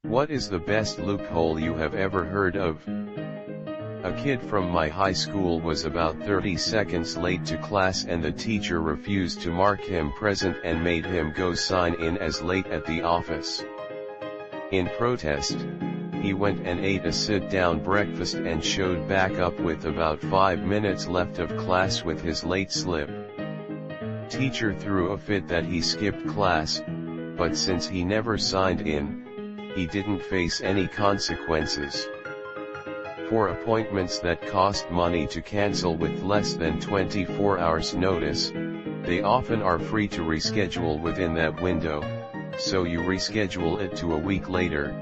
What is the best loophole you have ever heard of? A kid from my high school was about 30 seconds late to class and the teacher refused to mark him present and made him go sign in as late at the office. In protest, he went and ate a sit-down breakfast and showed back up with about 5 minutes left of class with his late slip. Teacher threw a fit that he skipped class, but since he never signed in, he didn't face any consequences. For appointments that cost money to cancel with less than 24 hours notice, they often are free to reschedule within that window, so you reschedule it to a week later,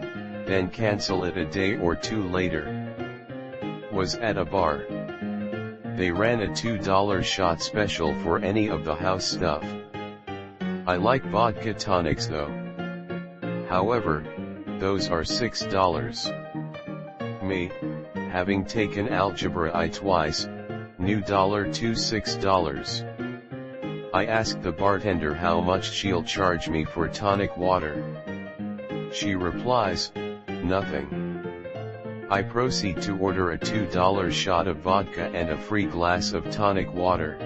then cancel it a day or two later. Was at a bar. They ran a $2 shot special for any of the house stuff. I like vodka tonics though. However, those are $6. Me, having taken algebra I twice, knew $2 to $6. I asked the bartender how much she'll charge me for tonic water. She replies, nothing. I proceed to order a $2 shot of vodka and a free glass of tonic water.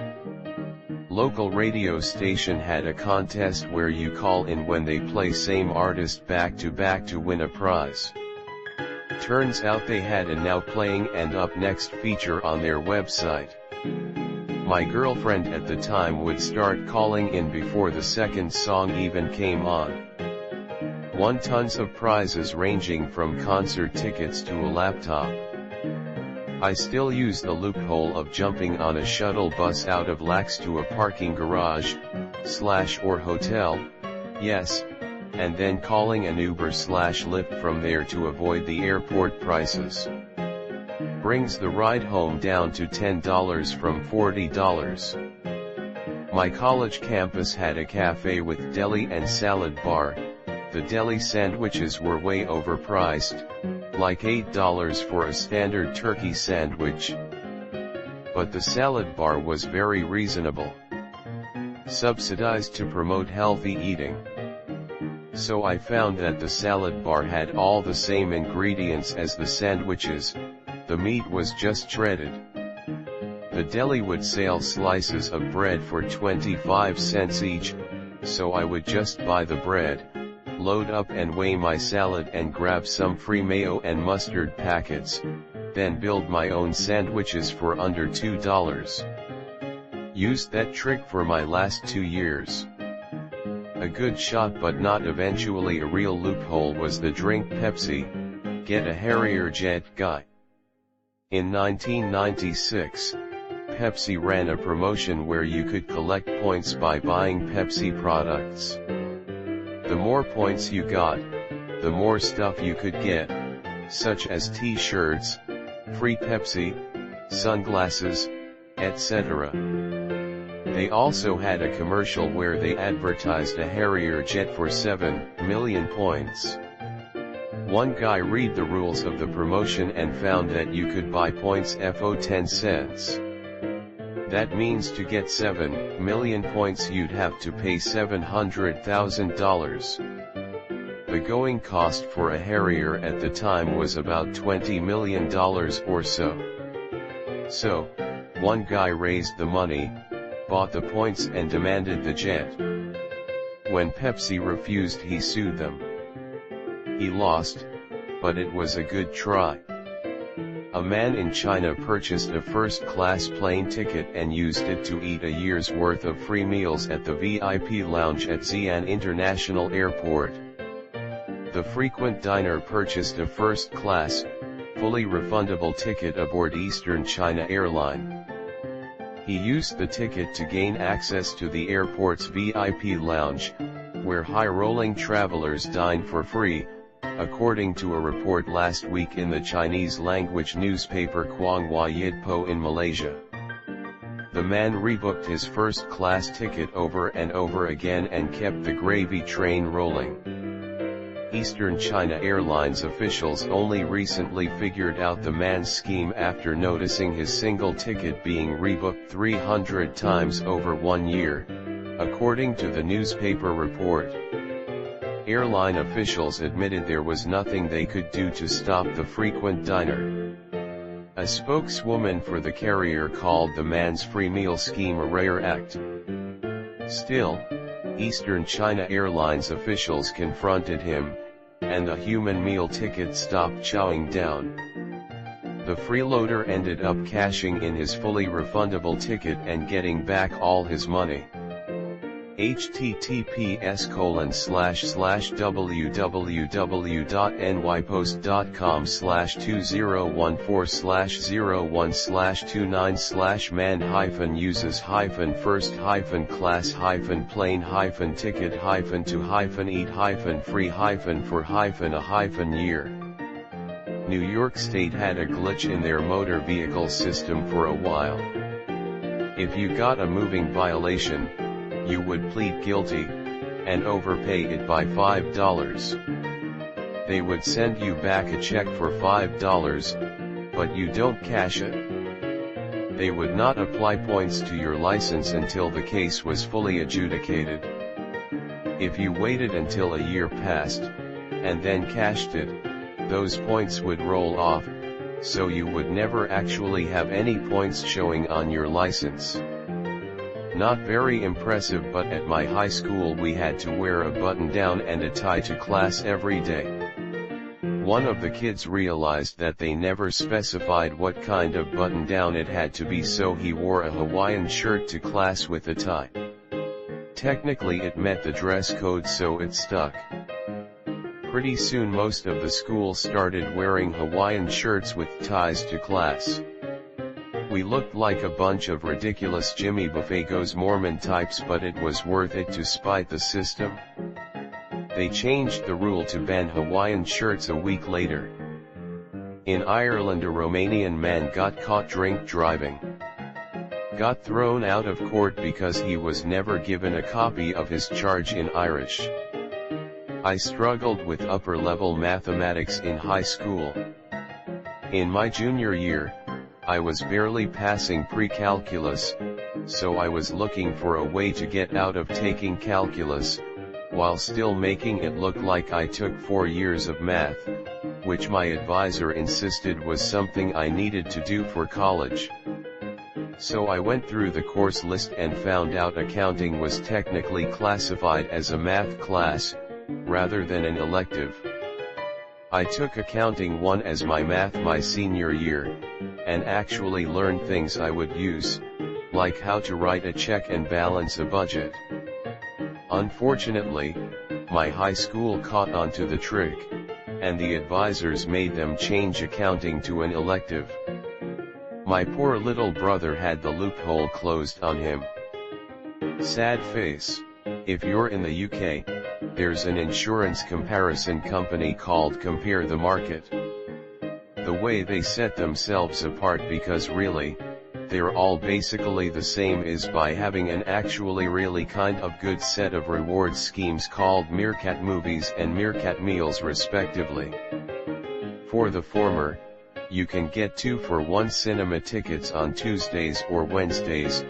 Local radio station had a contest where you call in when they play same artist back to back to win a prize. Turns out they had a now playing and up next feature on their website. My girlfriend at the time would start calling in before the second song even came on. Won tons of prizes ranging from concert tickets to a laptop. I still use the loophole of jumping on a shuttle bus out of Lax to a parking garage, / or hotel, yes, and then calling an Uber / Lyft from there to avoid the airport prices. Brings the ride home down to $10 from $40. My college campus had a cafe with deli and salad bar. The deli sandwiches were way overpriced, like $8 for a standard turkey sandwich. But the salad bar was very reasonable. Subsidized to promote healthy eating. So I found that the salad bar had all the same ingredients as the sandwiches, the meat was just shredded. The deli would sell slices of bread for 25 cents each, so I would just buy the bread, load up and weigh my salad and grab some free mayo and mustard packets, then build my own sandwiches for under $2. Used that trick for my last 2 years. A good shot but not eventually a real loophole was the drink Pepsi, get a Harrier jet guy. In 1996, Pepsi ran a promotion where you could collect points by buying Pepsi products. The more points you got, the more stuff you could get, such as t-shirts, free Pepsi, sunglasses, etc. They also had a commercial where they advertised a Harrier jet for 7 million points. One guy read the rules of the promotion and found that you could buy points for 10 cents. That means to get 7 million points you'd have to pay $700,000. The going cost for a Harrier at the time was about $20 million or so. So, one guy raised the money, bought the points and demanded the jet. When Pepsi refused, he sued them. He lost, but it was a good try. A man in China purchased a first-class plane ticket and used it to eat a year's worth of free meals at the VIP lounge at Xi'an International Airport. The frequent diner purchased a first-class, fully refundable ticket aboard Eastern China Airline. He used the ticket to gain access to the airport's VIP lounge, where high-rolling travelers dine for free, according to a report last week in the Chinese-language newspaper Kuanghua Yitpo in Malaysia. The man rebooked his first-class ticket over and over again and kept the gravy train rolling. Eastern China Airlines officials only recently figured out the man's scheme after noticing his single ticket being rebooked 300 times over 1 year, according to the newspaper report. Airline officials admitted there was nothing they could do to stop the frequent diner. A spokeswoman for the carrier called the man's free meal scheme a rare act. Still, Eastern China Airlines officials confronted him, and the human meal ticket stopped chowing down. The freeloader ended up cashing in his fully refundable ticket and getting back all his money. https://www.nypost.com/2014/0//man-uses-first-class-plane-ticket-free-for-a-year. New York State had a glitch in their motor vehicle system for a while. If you got a moving violation, you would plead guilty, and overpay it by $5. They would send you back a check for $5, but you don't cash it. They would not apply points to your license until the case was fully adjudicated. If you waited until a year passed, and then cashed it, those points would roll off, so you would never actually have any points showing on your license. Not very impressive, but at my high school we had to wear a button-down and a tie to class every day. One of the kids realized that they never specified what kind of button-down it had to be, so he wore a Hawaiian shirt to class with a tie. Technically it met the dress code, so it stuck. Pretty soon most of the school started wearing Hawaiian shirts with ties to class. We looked like a bunch of ridiculous Jimmy Buffett Goes Mormon types, but it was worth it to spite the system. They changed the rule to ban Hawaiian shirts a week later. In Ireland, a Romanian man got caught drink driving. Got thrown out of court because he was never given a copy of his charge in Irish. I struggled with upper-level mathematics in high school. In my junior year, I was barely passing pre-calculus, so I was looking for a way to get out of taking calculus, while still making it look like I took 4 years of math, which my advisor insisted was something I needed to do for college. So I went through the course list and found out accounting was technically classified as a math class, rather than an elective. I took Accounting 1 as my math my senior year, and actually learned things I would use, like how to write a check and balance a budget. Unfortunately, my high school caught on to the trick, and the advisors made them change accounting to an elective. My poor little brother had the loophole closed on him. Sad face. If you're in the UK, there's an insurance comparison company called Compare the Market. The way they set themselves apart, because really, they're all basically the same, is by having an actually really kind of good set of reward schemes called Meerkat Movies and Meerkat Meals respectively. For the former, you can get 2-for-1 cinema tickets on Tuesdays or Wednesdays.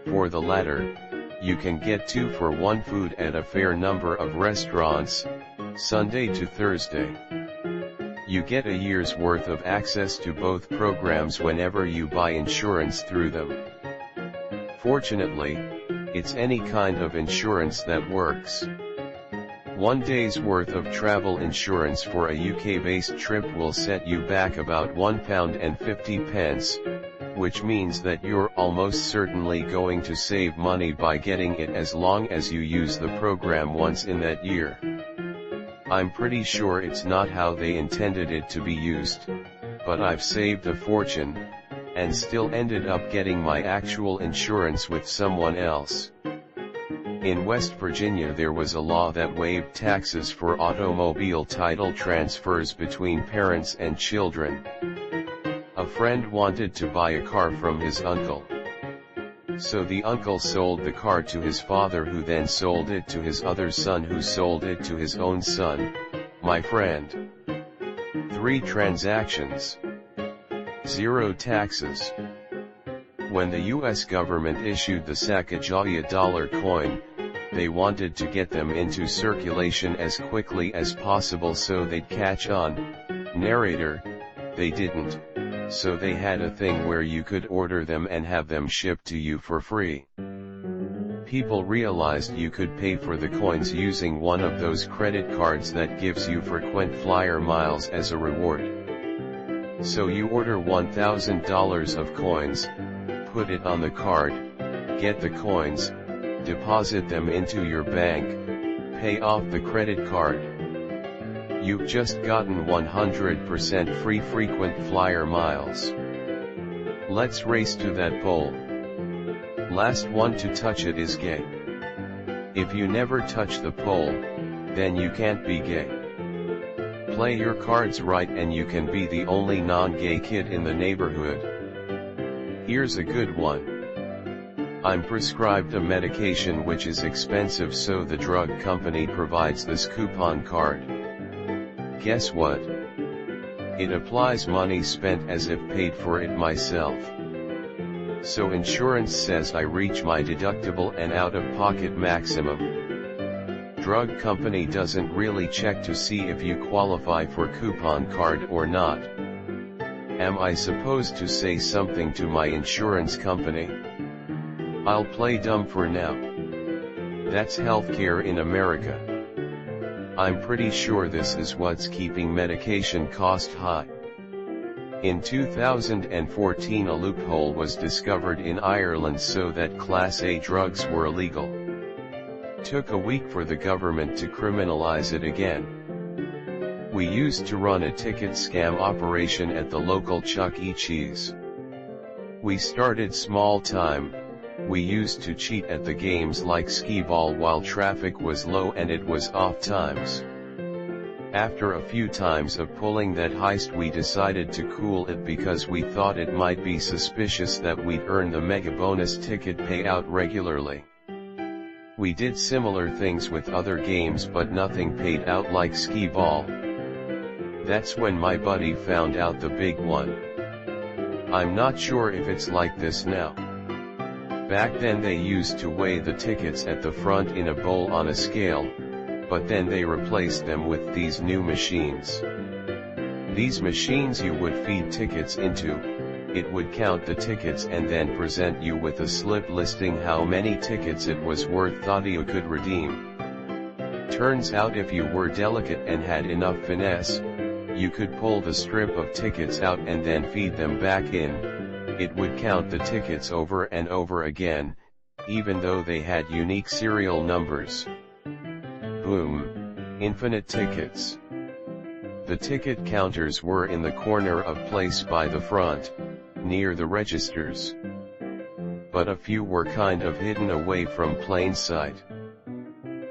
For the latter, you can get 2-for-1 food at a fair number of restaurants, Sunday to Thursday. You get a year's worth of access to both programs whenever you buy insurance through them. Fortunately, it's any kind of insurance that works. 1 day's worth of travel insurance for a UK-based trip will set you back about £1.50, which means that you're almost certainly going to save money by getting it as long as you use the program once in that year. I'm pretty sure it's not how they intended it to be used, but I've saved a fortune, and still ended up getting my actual insurance with someone else. In West Virginia there was a law that waived taxes for automobile title transfers between parents and children. A friend wanted to buy a car from his uncle. So the uncle sold the car to his father, who then sold it to his other son, who sold it to his own son, my friend. 3 transactions. 0 taxes. When the US government issued the Sacagawea dollar coin, they wanted to get them into circulation as quickly as possible so they'd catch on. Narrator, they didn't, so they had a thing where you could order them and have them shipped to you for free. People realized you could pay for the coins using one of those credit cards that gives you frequent flyer miles as a reward. So you order $1,000 of coins, put it on the card, get the coins, deposit them into your bank, pay off the credit card. You've just gotten 100% free frequent flyer miles. Let's race to that pole. Last one to touch it is gay. If you never touch the pole, then you can't be gay. Play your cards right and you can be the only non-gay kid in the neighborhood. Here's a good one. I'm prescribed a medication which is expensive, so the drug company provides this coupon card. Guess what? It applies money spent as if paid for it myself. So insurance says I reach my deductible and out-of-pocket maximum. Drug company doesn't really check to see if you qualify for coupon card or not. Am I supposed to say something to my insurance company? I'll play dumb for now. That's healthcare in America. I'm pretty sure this is what's keeping medication cost high. In 2014 a loophole was discovered in Ireland so that Class A drugs were illegal. Took a week for the government to criminalize it again. We used to run a ticket scam operation at the local Chuck E. Cheese. We started small time. We used to cheat at the games like skee-ball while traffic was low and it was off times. After a few times of pulling that heist, we decided to cool it because we thought it might be suspicious that we'd earn the mega bonus ticket payout regularly. We did similar things with other games but nothing paid out like skee-ball. That's when my buddy found out the big one. I'm not sure if it's like this now. Back then they used to weigh the tickets at the front in a bowl on a scale, but then they replaced them with these new machines. These machines you would feed tickets into, it would count the tickets and then present you with a slip listing how many tickets it was worth thought you could redeem. Turns out if you were delicate and had enough finesse, you could pull the strip of tickets out and then feed them back in. It would count the tickets over and over again, even though they had unique serial numbers. Boom! Infinite tickets. The ticket counters were in the corner of place by the front, near the registers. But a few were kind of hidden away from plain sight.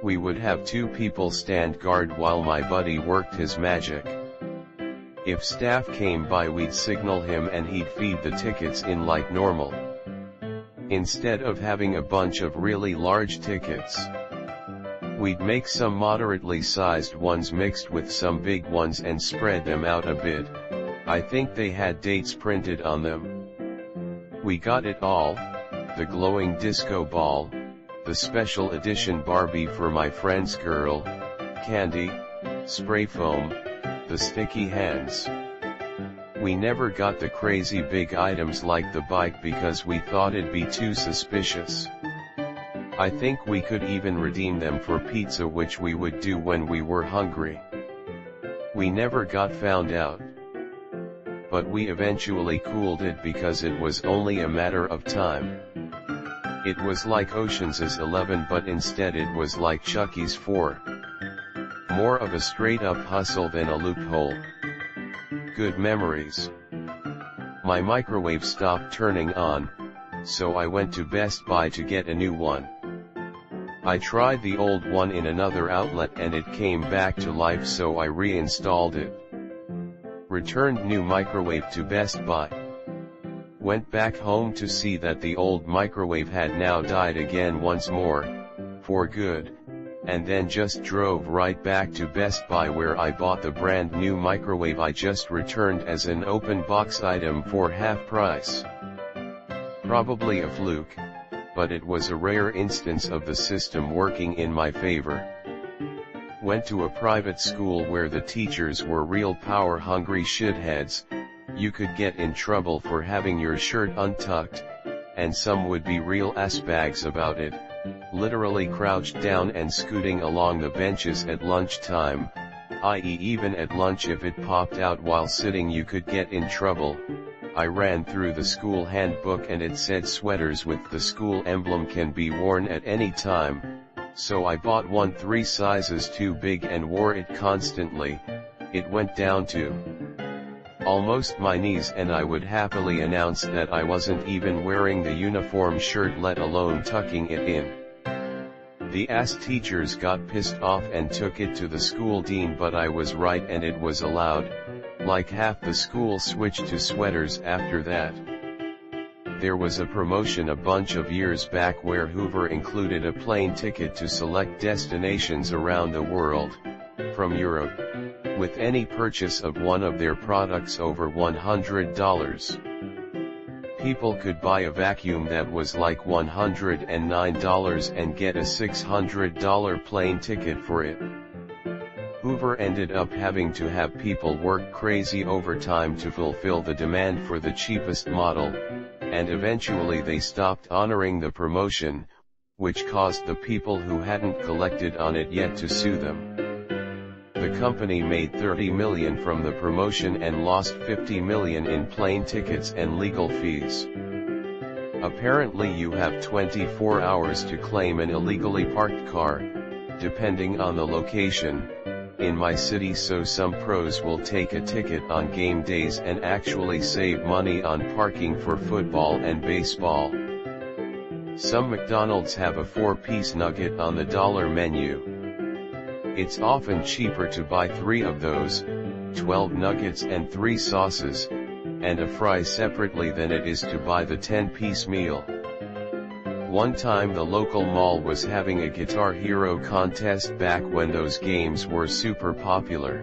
We would have two people stand guard while my buddy worked his magic. If staff came by, we'd signal him and he'd feed the tickets in like normal. Instead of having a bunch of really large tickets, we'd make some moderately sized ones mixed with some big ones and spread them out a bit. I think they had dates printed on them. We got it all: the glowing disco ball, the special edition Barbie for my friend's girl, candy, spray foam, the sticky hands. We never got the crazy big items like the bike because we thought it'd be too suspicious. I think we could even redeem them for pizza, which we would do when we were hungry. We never got found out. But we eventually cooled it because it was only a matter of time. It was like Ocean's 11, but instead it was like Chucky's 4. More of a straight-up hustle than a loophole. Good memories. My microwave stopped turning on, so I went to Best Buy to get a new one. I tried the old one in another outlet and it came back to life, so I reinstalled it. Returned new microwave to Best Buy. Went back home to see that the old microwave had now died again once more, for good, and then just drove right back to Best Buy where I bought the brand new microwave I just returned as an open box item for half price. Probably a fluke, but it was a rare instance of the system working in my favor. Went to a private school where the teachers were real power-hungry shitheads. You could get in trouble for having your shirt untucked, and some would be real assbags about it, literally crouched down and scooting along the benches at lunchtime, i.e. even at lunch if it popped out while sitting you could get in trouble. I ran through the school handbook and it said sweaters with the school emblem can be worn at any time, so I bought one 3 sizes too big and wore it constantly. It went down to almost my knees and I would happily announce that I wasn't even wearing the uniform shirt, let alone tucking it in. The ass teachers got pissed off and took it to the school dean, but I was right and it was allowed. Like half the school switched to sweaters after that. There was a promotion a bunch of years back where Hoover included a plane ticket to select destinations around the world, from Europe, with any purchase of one of their products over $100. People could buy a vacuum that was like $109 and get a $600 plane ticket for it. Hoover ended up having to have people work crazy overtime to fulfill the demand for the cheapest model, and eventually they stopped honoring the promotion, which caused the people who hadn't collected on it yet to sue them. The company made $30 million from the promotion and lost $50 million in plane tickets and legal fees. Apparently you have 24 hours to claim an illegally parked car, depending on the location, in my city, so some pros will take a ticket on game days and actually save money on parking for football and baseball. Some McDonald's have a 4-piece nugget on the dollar menu. It's often cheaper to buy 3 of those, 12 nuggets and 3 sauces, and a fry separately than it is to buy the 10-piece meal. One time the local mall was having a Guitar Hero contest back when those games were super popular.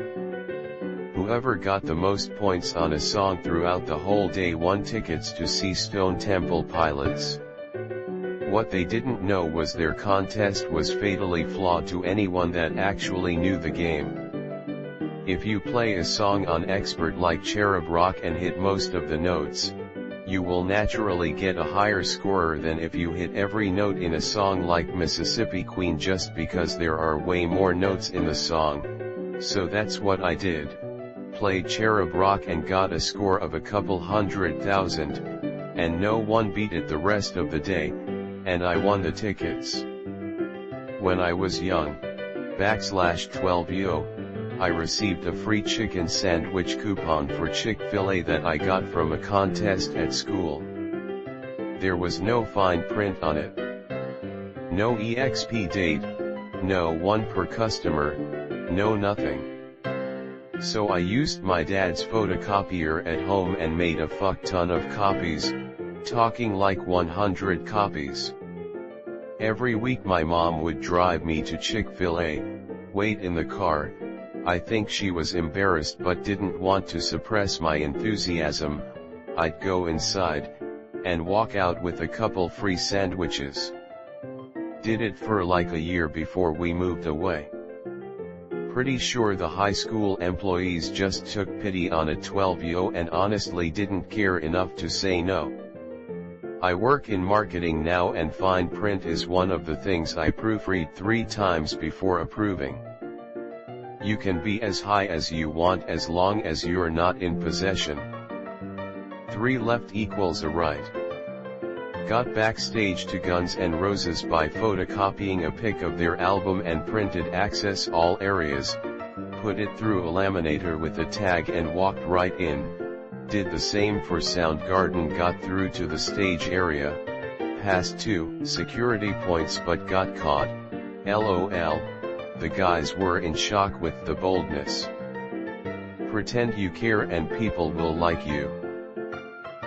Whoever got the most points on a song throughout the whole day won tickets to see Stone Temple Pilots. What they didn't know was their contest was fatally flawed to anyone that actually knew the game. If you play a song on expert like Cherub Rock and hit most of the notes, you will naturally get a higher scorer than if you hit every note in a song like Mississippi Queen, just because there are way more notes in the song. So that's what I did. Played Cherub Rock and got a score of a couple 100,000, and no one beat it the rest of the day, and I won the tickets. When I was young, /12yo, I received a free chicken sandwich coupon for Chick-fil-A that I got from a contest at school. There was no fine print on it. No EXP date, no 1 per customer, no nothing. So I used my dad's photocopier at home and made a fuck ton of copies, talking like 100 copies. Every week my mom would drive me to Chick-fil-A, wait in the car. I think she was embarrassed but didn't want to suppress my enthusiasm. I'd go inside, and walk out with a couple free sandwiches. Did it for like a year before we moved away. Pretty sure the high school employees just took pity on a 12yo and honestly didn't care enough to say no. I work in marketing now and fine print is one of the things I proofread 3 times before approving. You can be as high as you want as long as you're not in possession. 3 left equals a right. Got backstage to Guns N' Roses by photocopying a pic of their album and printed access all areas, put it through a laminator with a tag and walked right in. Did the same for Soundgarden, got through to the stage area, passed 2 security points but got caught, LOL. The guys were in shock with the boldness. Pretend you care and people will like you.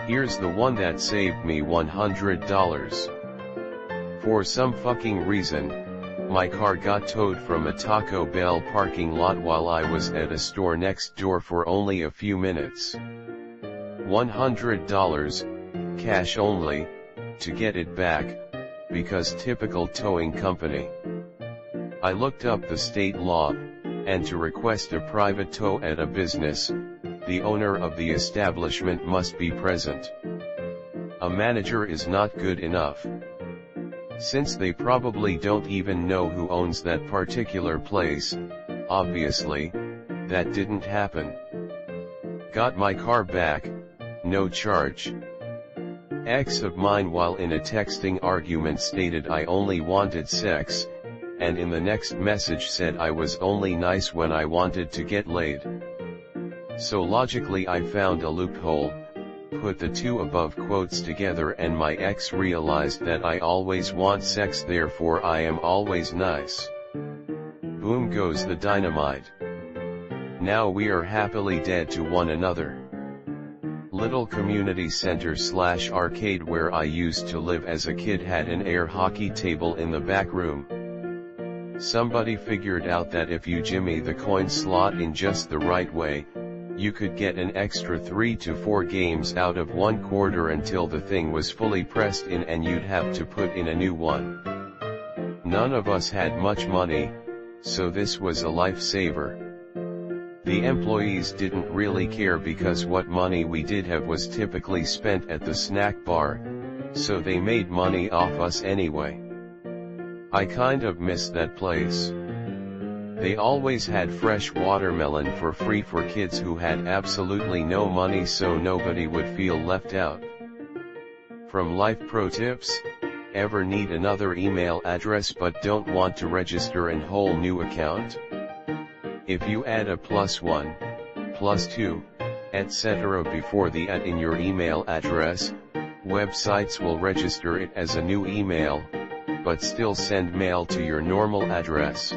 Here's the one that saved me $100. For some fucking reason, my car got towed from a Taco Bell parking lot while I was at a store next door for only a few minutes. $100, cash only. To get it back, because typical towing company. I looked up the state law, and to request a private tow at a business, the owner of the establishment must be present. A manager is not good enough. Since they probably don't even know who owns that particular place, obviously, that didn't happen. Got my car back, no charge. Ex of mine while in a texting argument stated I only wanted sex, and in the next message said I was only nice when I wanted to get laid. So logically I found a loophole, put the two above quotes together, and my ex realized that I always want sex, therefore I am always nice. Boom goes the dynamite. Now we are happily dead to one another. Little community center / arcade where I used to live as a kid had an air hockey table in the back room. Somebody figured out that if you jimmy the coin slot in just the right way, you could get an extra 3 to 4 games out of one quarter until the thing was fully pressed in and you'd have to put in a new one. None of us had much money, so this was a lifesaver. The employees didn't really care because what money we did have was typically spent at the snack bar, so they made money off us anyway. I kind of miss that place. They always had fresh watermelon for free for kids who had absolutely no money, so nobody would feel left out. From Life Pro Tips: ever need another email address but don't want to register a whole new account? If you add a +1, +2, etc. before the @ in your email address, websites will register it as a new email, but still send mail to your normal address.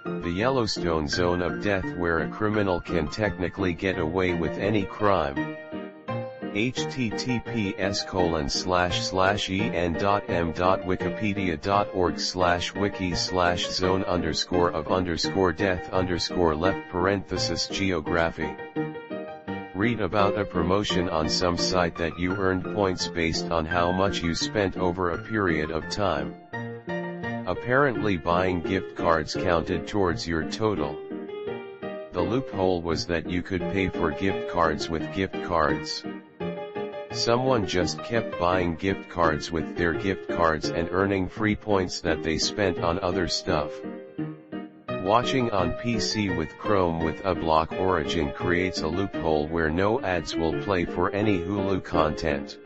The Yellowstone Zone of Death, where a criminal can technically get away with any crime. https://en.m.wikipedi.org/wiki/zone_death_left_geography. Read about a promotion on some site that you earned points based on how much you spent over a period of time. Apparently buying gift cards counted towards your total. The loophole was that you could pay for gift cards with gift cards. Someone just kept buying gift cards with their gift cards and earning free points that they spent on other stuff. Watching on PC with Chrome with uBlock Origin creates a loophole where no ads will play for any Hulu content.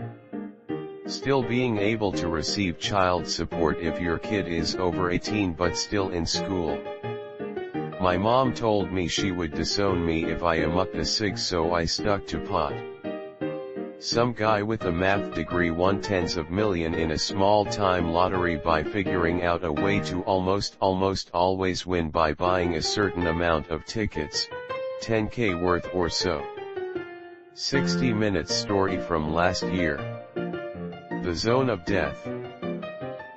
Still being able to receive child support if your kid is over 18 but still in school. My mom told me she would disown me if I amoked a cig, so I stuck to pot. Some guy with a math degree won tens of millions in a small-time lottery by figuring out a way to almost always win by buying a certain amount of tickets, 10K worth or so. 60 Minutes story from last year. The Zone of Death.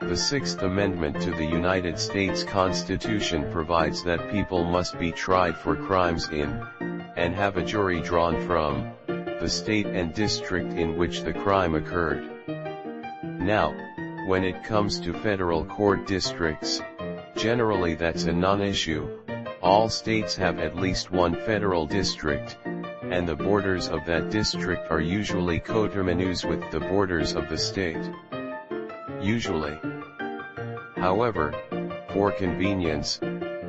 The Sixth Amendment to the United States Constitution provides that people must be tried for crimes in, and have a jury drawn from, the state and district in which the crime occurred. Now, when it comes to federal court districts, generally that's a non-issue. All states have at least one federal district, and the borders of that district are usually coterminous with the borders of the state. Usually. However, for convenience,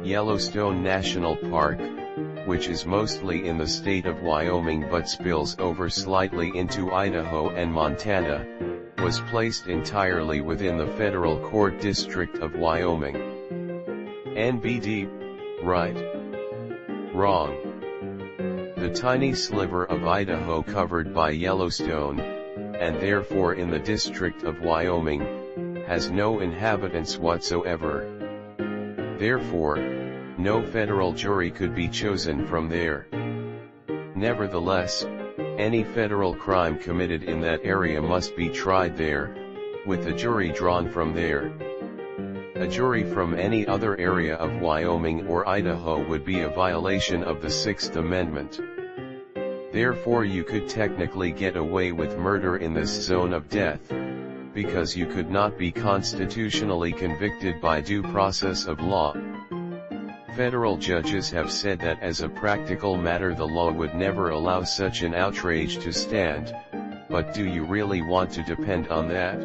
Yellowstone National Park, which is mostly in the state of Wyoming but spills over slightly into Idaho and Montana, was placed entirely within the federal court district of Wyoming. NBD, right? Wrong. The tiny sliver of Idaho covered by Yellowstone, and therefore in the district of Wyoming, has no inhabitants whatsoever. Therefore, no federal jury could be chosen from there. Nevertheless, any federal crime committed in that area must be tried there, with a jury drawn from there. A jury from any other area of Wyoming or Idaho would be a violation of the Sixth Amendment. Therefore you could technically get away with murder in this zone of death, because you could not be constitutionally convicted by due process of law. Federal judges have said that as a practical matter the law would never allow such an outrage to stand, but do you really want to depend on that?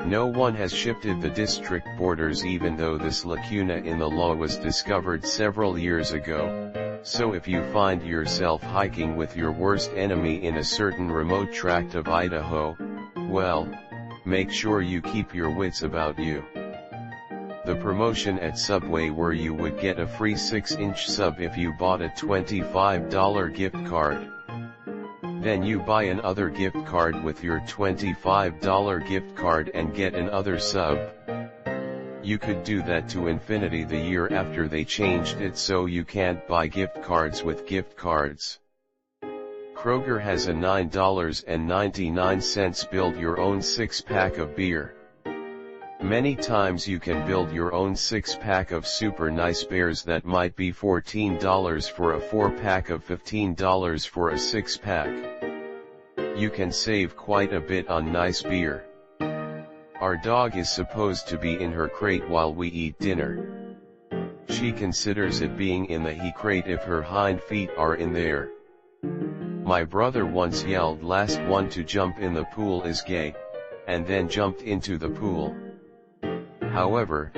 No one has shifted the district borders even though this lacuna in the law was discovered several years ago, so if you find yourself hiking with your worst enemy in a certain remote tract of Idaho, well, make sure you keep your wits about you. The promotion at Subway where you would get a free 6-inch sub if you bought a $25 gift card. Then you buy another gift card with your $25 gift card and get another sub. You could do that to infinity the year after they changed it so you can't buy gift cards with gift cards. Kroger has a $9.99 build your own 6-pack of beer. Many times you can build your own 6-pack of super nice beers that might be $14 for a 4-pack of $15 for a 6-pack. You can save quite a bit on nice beer. Our dog is supposed to be in her crate while we eat dinner. She considers it being in the he crate if her hind feet are in there. My brother once yelled last one to jump in the pool is gay, and then jumped into the pool. However,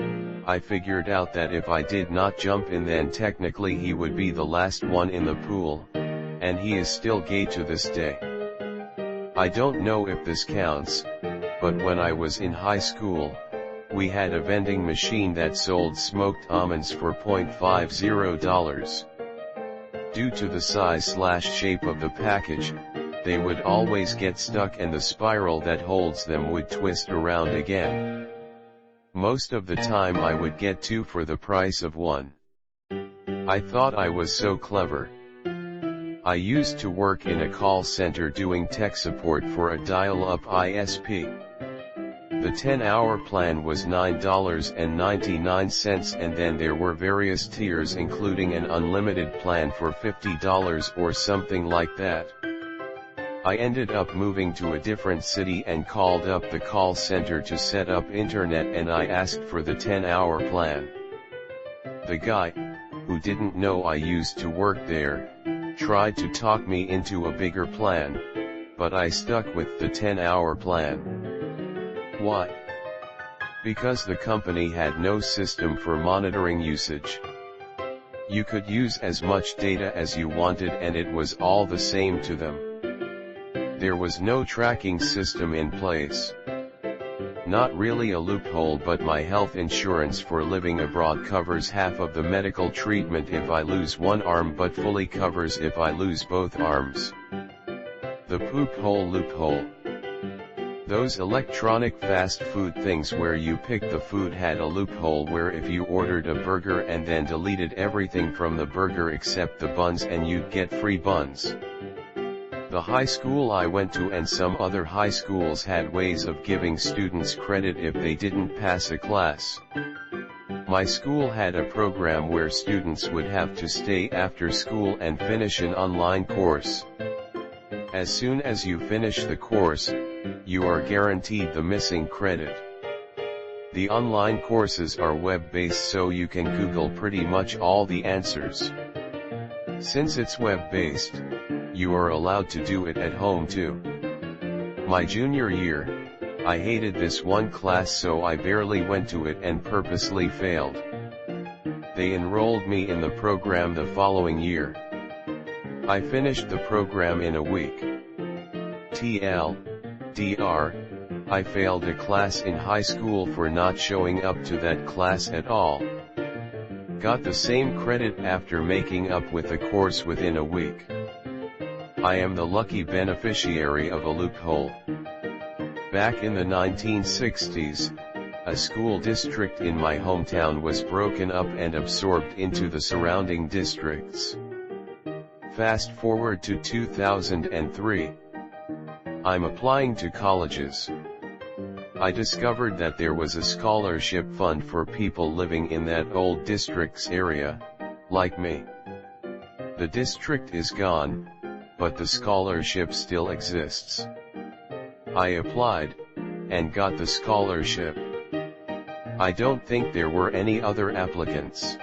I figured out that if I did not jump in then technically he would be the last one in the pool, and he is still gay to this day. I don't know if this counts, but when I was in high school, we had a vending machine that sold smoked almonds for $0.50. Due to the size/shape of the package, they would always get stuck and the spiral that holds them would twist around again. Most of the time I would get 2 for the price of 1. I thought I was so clever. I used to work in a call center doing tech support for a dial-up ISP. The 10-hour plan was $9.99 and then there were various tiers including an unlimited plan for $50 or something like that. I ended up moving to a different city and called up the call center to set up internet and I asked for the 10-hour plan. The guy, who didn't know I used to work there, tried to talk me into a bigger plan, but I stuck with the 10-hour plan. Why? Because the company had no system for monitoring usage. You could use as much data as you wanted and it was all the same to them. There was no tracking system in place. Not really a loophole, but my health insurance for living abroad covers half of the medical treatment if I lose one arm but fully covers if I lose both arms. The poop hole loophole. Those electronic fast food things where you pick the food had a loophole where if you ordered a burger and then deleted everything from the burger except the buns and you'd get free buns. The high school I went to and some other high schools had ways of giving students credit if they didn't pass a class. My school had a program where students would have to stay after school and finish an online course. As soon as you finish the course, you are guaranteed the missing credit. The online courses are web-based so you can Google pretty much all the answers. Since it's web-based, you are allowed to do it at home too. My junior year, I hated this one class so I barely went to it and purposely failed. They enrolled me in the program the following year. I finished the program in a week. TLDR, I failed a class in high school for not showing up to that class at all. Got the same credit after making up with the course within a week. I am the lucky beneficiary of a loophole. Back in the 1960s, a school district in my hometown was broken up and absorbed into the surrounding districts. Fast forward to 2003. I'm applying to colleges. I discovered that there was a scholarship fund for people living in that old district's area, like me. The district is gone, but the scholarship still exists. I applied, and got the scholarship. I don't think there were any other applicants.